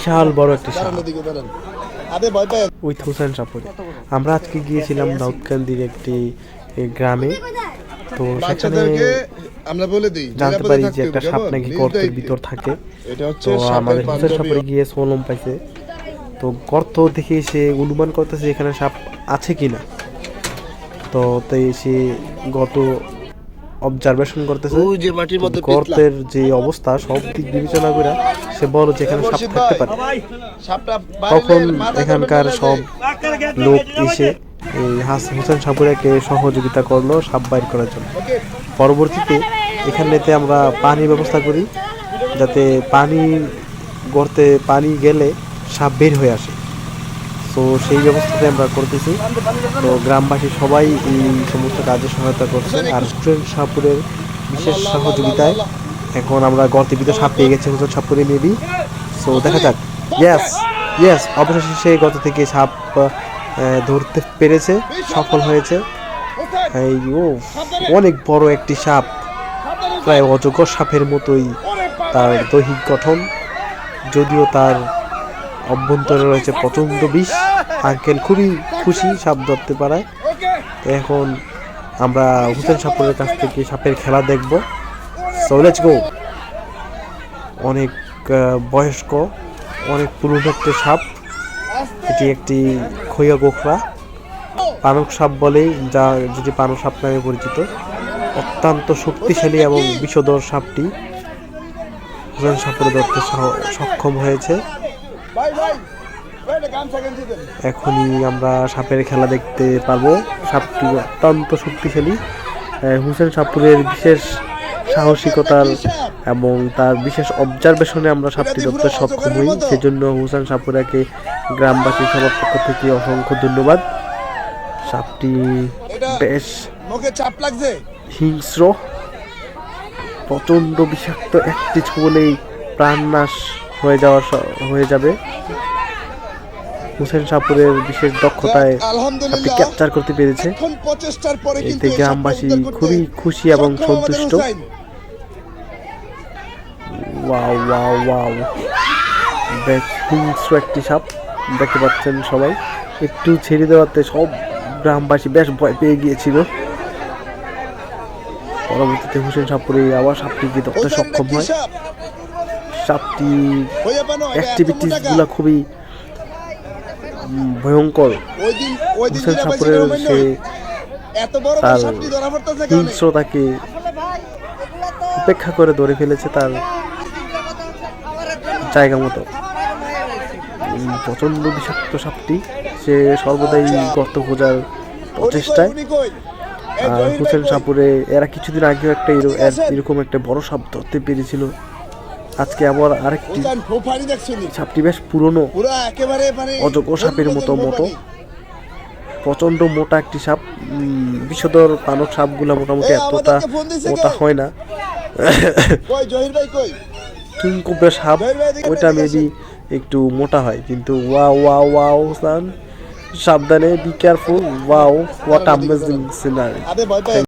বিশাল বড় একটি সাপ উইথ হুসেন সাপুরে। আমরা আজকে গিয়েছিলাম দাউদকান্দির একটি গ্রামে, তো সেখানে আমরা বলে দিই জানতে পারি যে একটা সাপ নাকি গর্তের ভিতর থাকে। তো আমাদের হুসেন সাপুরে গিয়ে সোলম পাইছে, তো গর্ত দেখে সে অনুমান করতেছে এখানে সাপ আছে কিনা। তো তাই সে গর্ত অবজারভেশন করতেছে, গর্তের যে অবস্থা সব দিক বিবেচনা করে সে বড় যেখানে সাপ থাকতে পারে। তখন এখানকার সব লোক এসে এই হুসেন সাপুরাকে সহযোগিতা করলো সাপ বাইর করার জন্য। পরবর্তীতে এখানেতে আমরা পানির ব্যবস্থা করি, যাতে গর্তে পানি গেলে সাপ বের হয়ে আসে। তো সেই ব্যবস্থাতে আমরা করতেছি। তো গ্রামবাসী সবাই এই সমস্ত কাজে সহায়তা করছে, আর হুসেন সাপুরের বিশেষ সহযোগিতায় এখন আমরা গর্তের ভিতরে সাপ পেয়ে গেছি হুসেন সাপুরে মেবি। সো দেখা যাক। ইয়েস অবশেষে সেই গর্ত থেকে সাপ ধরতে পেরেছে, সফল হয়েছে। অনেক বড় একটি সাপ, প্রায় অজগর সাপের মতোই তার দৈহিক গঠন, যদিও তার অভ্যন্তরে রয়েছে প্রচণ্ড বিষ। আঙ্কেল খুবই খুশি সাপ ধরতে পারায়। এখন আমরা হুসেন সাপুরের কাছ থেকে সাপের খেলা দেখব। So let's go. অনেক বয়স্ক, অনেক পুরনো একটা সাপ। এটি একটি খইয়া গোখরা, পানক সাপ বলে, যা যেটি পানক সাপ নামে পরিচিত। অত্যন্ত শক্তিশালী এবং বিষধর সাপটি হুসেন সাপুরে ধরতে সক্ষম হয়েছে। এখনই আমরা সাপের খেলা দেখতে পাবো। সাপটি অত্যন্ত শক্তিশালী। হুসেন সাপুরের বিশেষ সাহসিকতার এবং তার বিশেষ অবজারভেশনে আমরা সাপটি ধরতে সক্ষম হই। সেজন্য হুসেন সাপুরাকে গ্রামবাসী সবার পক্ষ থেকে অসংখ্য ধন্যবাদ। সাপটি বেশ হিংস্র, প্রচণ্ড বিষাক্ত, একটি ছোবলেই প্রাণনাশ হয়ে যাবে। হুসেন সাপুরের বিশেষ দক্ষতায় সাপটি ক্যাপচার করতে পেরেছে। এতে গ্রামবাসী খুবই খুশি এবং সন্তুষ্ট। ওয়াও বেশ হিংস্র একটি সাপ দেখতে পাচ্ছেন সবাই। একটু ছেড়ে দেওয়াতে সব গ্রামবাসী বেশ ভয় পেয়ে গিয়েছিল। পরবর্তীতে হুসেন সাপুরে আবার সাপটিকে ধরতে সক্ষম হয়। সাপটি অ্যাক্টিভিটিস গুলা খুবই ভয়ঙ্কর। হুসেন সাপুরের সে তার হিংস্রতাকে উপেক্ষা করে ধরে ফেলেছে তার জায়গা মতো। প্রচন্ড বিষাক্ত সাপটি, সে সর্বদাই গর্ত খোঁজার প্রচেষ্টায়। আর হুসেন সাপুরে এরা কিছুদিন আগেও একটা এরকম একটা বড় সাপ ধরতে পেরেছিল। আজকে আবার আরেকটি। সাপটি বেশ পুরনো, অজগর সাপের মতো প্রচন্ড মোটা একটি সাপ। বিষধর পানক সাপগুলা মোটামুটি এতটা মোটা হয় না। কিংকোবরা সাপ ওইটা মেবি একটু মোটা হয়, কিন্তু ওয়াও সাবধানে, be careful. Wow, what amazing scenery.